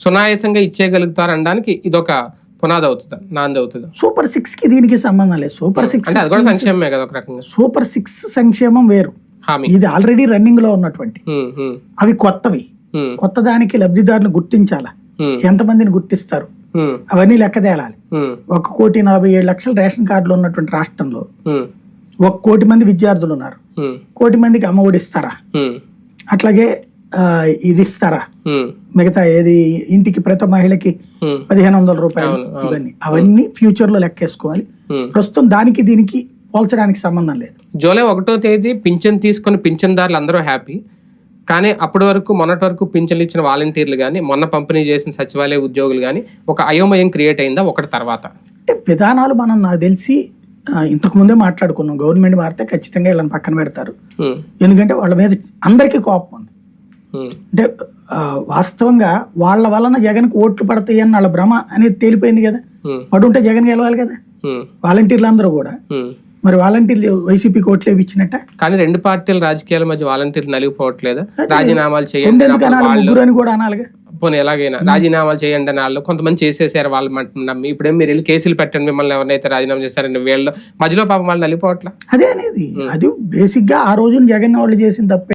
సునాయాసంగా ఇచ్చేయగలుగుతారు అనడానికి ఇదొక పునాది అవుతుందా, నాంది అవుతుందా? సూపర్ 6 కి దీనికి సంబంధం లేదు. సూపర్ 6 అంటే అది కూడా సంక్షేమమే కదా ఒక రకంగా. సూపర్ 6 సంక్షేమం వేరు, ఇది ఆల్రెడీ రన్నింగ్ లో ఉన్నటువంటి, అవి కొత్తవి. కొత్త దానికి లబ్ధిదారులను గుర్తించాలా, ఎంతమందిని గుర్తిస్తారు అవన్నీ లెక్క తేలాలి. 1,47,00,000 రేషన్ కార్డులు ఉన్నటువంటి రాష్ట్రంలో 1 కోటి మంది విద్యార్థులు ఉన్నారు. 1 కోటి మందికి అమ్మఒడి ఇస్తారా, అట్లాగే ఇది ఇస్తారా, మిగతా ఏది ఇంటికి ప్రతి మహిళకి 1,500 రూపాయలు, ఇవన్నీ అవన్నీ ఫ్యూచర్ లో లెక్కేసుకోవాలి. ప్రస్తుతం దానికి దీనికి పోల్చడానికి సంబంధం లేదు. జూలై 1వ తేదీ పింఛన్ తీసుకుని పింఛన్దారులు అందరూ హ్యాపీ, కానీ అప్పటి వరకు మొన్నటి వరకు పింఛన్లు ఇచ్చిన వాలంటీర్లు కానీ మొన్న పంపిణీ చేసిన సచివాలయ ఉద్యోగులు కానీ ఒక అయోమయం క్రియేట్ అయిందా ఒకటి తర్వాత? అంటే విధానాలు మనం నాకు తెలిసి ఇంతకు ముందే మాట్లాడుకున్నాం, గవర్నమెంట్ మారితే ఖచ్చితంగా వీళ్ళని పక్కన పెడతారు. ఎందుకంటే వాళ్ళ మీద అందరికీ కోపం ఉంది. అంటే వాస్తవంగా వాళ్ళ వలన జగన్కి ఓట్లు పడతాయి అని వాళ్ళ భ్రమ అనేది తేలిపోయింది కదా. పడుంటే జగన్ గెలవాలి కదా వాలంటీర్లు అందరూ కూడా. మరి వాలంటీర్లు వైసీపీకి ఓట్లు ఇచ్చినట్ట. కానీ 2 పార్టీల రాజకీయాల మధ్య వాలంటీర్లు నలిగిపోవట్లేదు. రాజీనామాలు చేయండి ముగ్గురు కూడా అనాలిగా, పోనీ ఎలాగైనా రాజీనామాలు చేయండి అని వాళ్ళు కొంతమంది చేసేసారు. వాళ్ళు నమ్మి ఇప్పుడేం మీరు వెళ్ళి కేసులు పెట్టండి, మిమ్మల్ని ఎవరినైతే రాజీనామా చేస్తారండి వీళ్ళు మధ్యలో పాపం వాళ్ళు నలిగిపోవట్లా. అదే అనేది, అది బేసిక్ గా ఆ రోజున జగన్ వాళ్ళు చేసిన తప్పే.